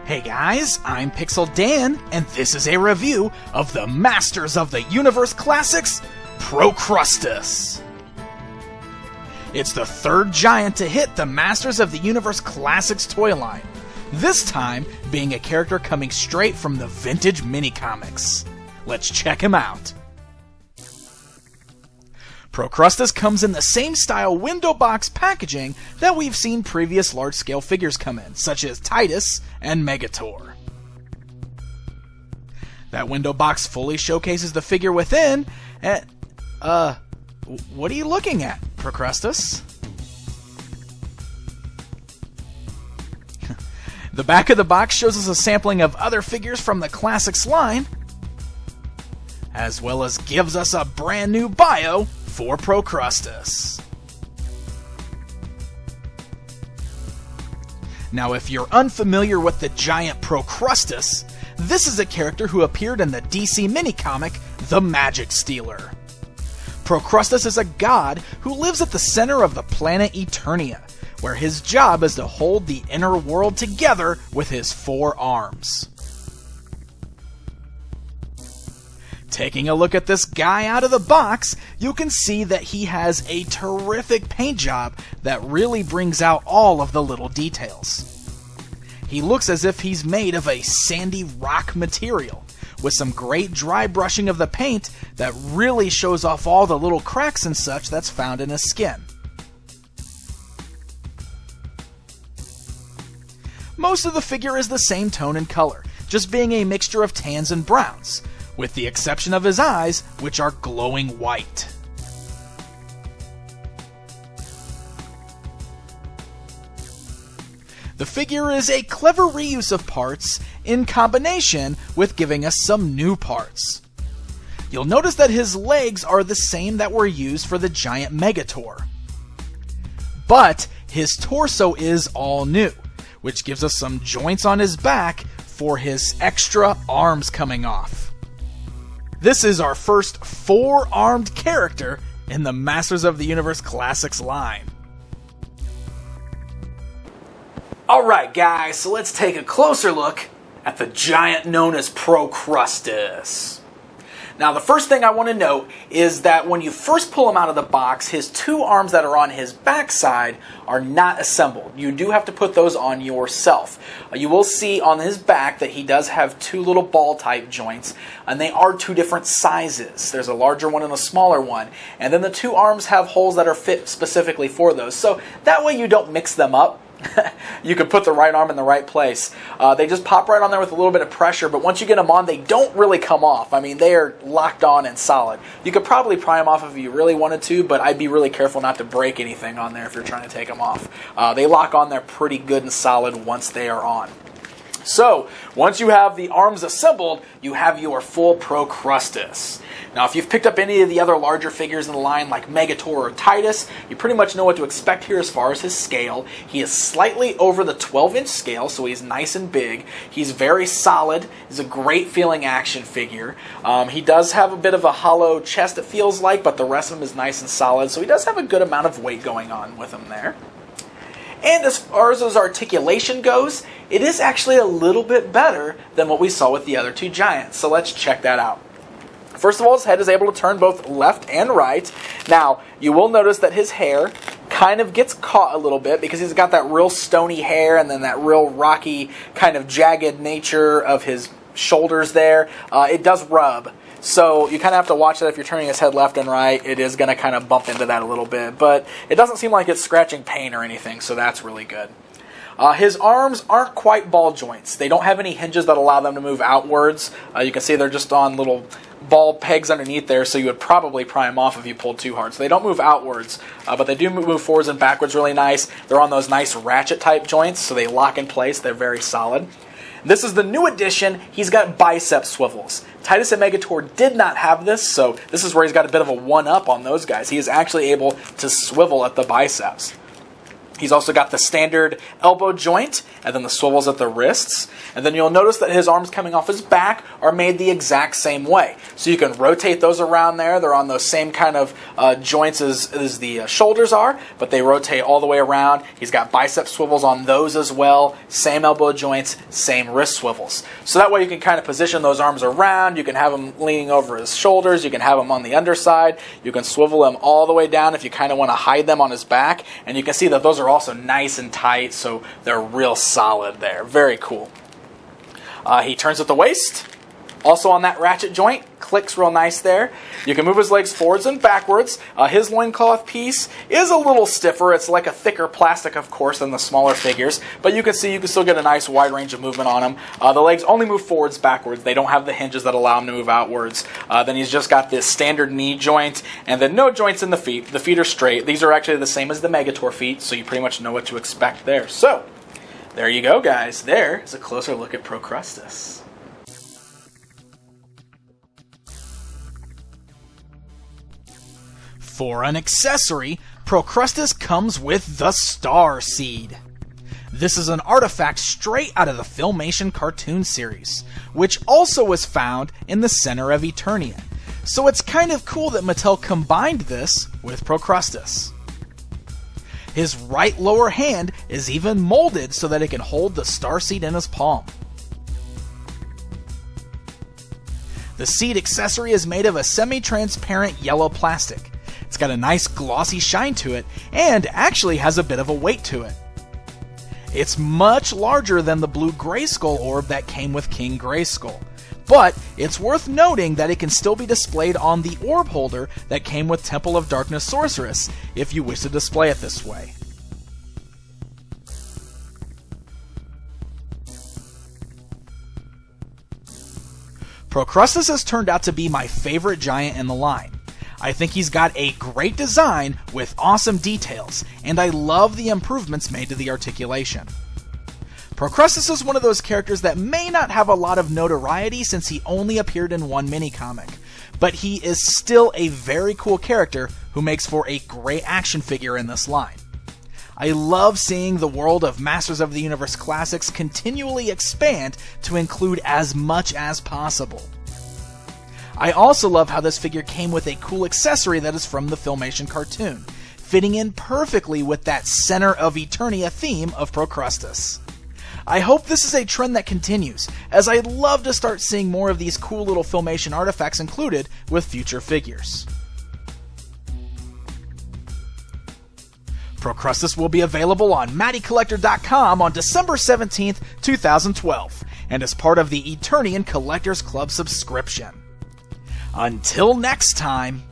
Hey guys, I'm Pixel Dan, and this is a review of the Masters of the Universe Classics, Procrustus. It's the third giant to hit the Masters of the Universe Classics toy line, this time being a character coming straight from the vintage mini-comics. Let's check him out. Procrustus comes in the same style window box packaging that we've seen previous large-scale figures come in, such as Titus and Megator. That window box fully showcases the figure within, and, what are you looking at, Procrustus? The back of the box shows us a sampling of other figures from the Classics line, as well as gives us a brand new bio for Procrustus. Now, if you're unfamiliar with the giant Procrustus, this is a character who appeared in the DC mini-comic, The Magic Stealer. Procrustus is a god who lives at the center of the planet Eternia, where his job is to hold the inner world together with his 4 arms. Taking a look at this guy out of the box, you can see that he has a terrific paint job that really brings out all of the little details. He looks as if he's made of a sandy rock material, with some great dry brushing of the paint that really shows off all the little cracks and such that's found in his skin. Most of the figure is the same tone and color, just being a mixture of tans and browns, with the exception of his eyes, which are glowing white. The figure is a clever reuse of parts in combination with giving us some new parts. You'll notice that his legs are the same that were used for the giant Megator, but his torso is all new, which gives us some joints on his back for his extra arms coming off. This is our first 4-armed character in the Masters of the Universe Classics line. Alright guys, so let's take a closer look at the giant known as Procrustus. Now the first thing I want to note is that when you first pull him out of the box, his 2 arms that are on his backside are not assembled. You do have to put those on yourself. You will see on his back that he does have 2 little ball type joints, and they are 2 different sizes. There's a larger one and a smaller one, and then the 2 arms have holes that are fit specifically for those, so that way you don't mix them up. You can put the right arm in the right place. They just pop right on there with a little bit of pressure, but once you get them on, they don't really come off. I mean, they are locked on and solid. You could probably pry them off if you really wanted to, but I'd be really careful not to break anything on there if you're trying to take them off. They lock on there pretty good and solid once they are on. So, once you have the arms assembled, you have your full Procrustus. Now, if you've picked up any of the other larger figures in the line, like Megator or Titus, you pretty much know what to expect here as far as his scale. He is slightly over the 12-inch scale, so he's nice and big. He's very solid. He's a great feeling action figure. He does have a bit of a hollow chest, it feels like, but the rest of him is nice and solid, so he does have a good amount of weight going on with him there. And as far as his articulation goes, it is actually a little bit better than what we saw with the other 2 giants. So let's check that out. First of all, his head is able to turn both left and right. Now, you will notice that his hair kind of gets caught a little bit because he's got that real stony hair and then that real rocky kind of jagged nature of his shoulders there. It does rub. So you kind of have to watch that if you're turning his head left and right. It is going to kind of bump into that a little bit. But it doesn't seem like it's scratching paint or anything, so that's really good. His arms aren't quite ball joints. They don't have any hinges that allow them to move outwards. You can see they're just on little ball pegs underneath there, so you would probably pry them off if you pulled too hard. So they don't move outwards, but they do move forwards and backwards really nice. They're on those nice ratchet type joints, so they lock in place. They're very solid. This is the new addition. He's got bicep swivels. Titus and Megator did not have this, so this is where he's got a bit of a one-up on those guys. He is actually able to swivel at the biceps. He's also got the standard elbow joint and then the swivels at the wrists. And then you'll notice that his arms coming off his back are made the exact same way. So you can rotate those around there. They're on those same kind of joints as the shoulders are, but they rotate all the way around. He's got bicep swivels on those as well. Same elbow joints, same wrist swivels. So that way you can kind of position those arms around. You can have him leaning over his shoulders. You can have him on the underside. You can swivel him all the way down if you kind of want to hide them on his back. And you can see that those are also nice and tight, so they're real solid there. Very cool. He turns at the waist, also on that ratchet joint, clicks real nice there. You can move his legs forwards and backwards. His loincloth piece is a little stiffer. It's like a thicker plastic, of course, than the smaller figures, but you can see you can still get a nice wide range of movement on him. The legs only move forwards, backwards. They don't have the hinges that allow him to move outwards. Then he's just got this standard knee joint, and then no joints in the feet. The feet are straight. These are actually the same as the Megator feet, so you pretty much know what to expect there. So, there you go, guys. There is a closer look at Procrustus. For an accessory, Procrustus comes with the Star Seed. This is an artifact straight out of the Filmation cartoon series, which also was found in the center of Eternia. So it's kind of cool that Mattel combined this with Procrustus. His right lower hand is even molded so that it can hold the Star Seed in his palm. The seed accessory is made of a semi-transparent yellow plastic. It's got a nice glossy shine to it, and actually has a bit of a weight to it. It's much larger than the blue Grayskull orb that came with King Grayskull, but it's worth noting that it can still be displayed on the orb holder that came with Temple of Darkness Sorceress, if you wish to display it this way. Procrustus has turned out to be my favorite giant in the line. I think he's got a great design with awesome details, and I love the improvements made to the articulation. Procrustus is one of those characters that may not have a lot of notoriety since he only appeared in one mini-comic, but he is still a very cool character who makes for a great action figure in this line. I love seeing the world of Masters of the Universe Classics continually expand to include as much as possible. I also love how this figure came with a cool accessory that is from the Filmation cartoon, fitting in perfectly with that center of Eternia theme of Procrustus. I hope this is a trend that continues, as I'd love to start seeing more of these cool little Filmation artifacts included with future figures. Procrustus will be available on MattyCollector.com on December 17th, 2012, and is part of the Eternian Collectors Club subscription. Until next time,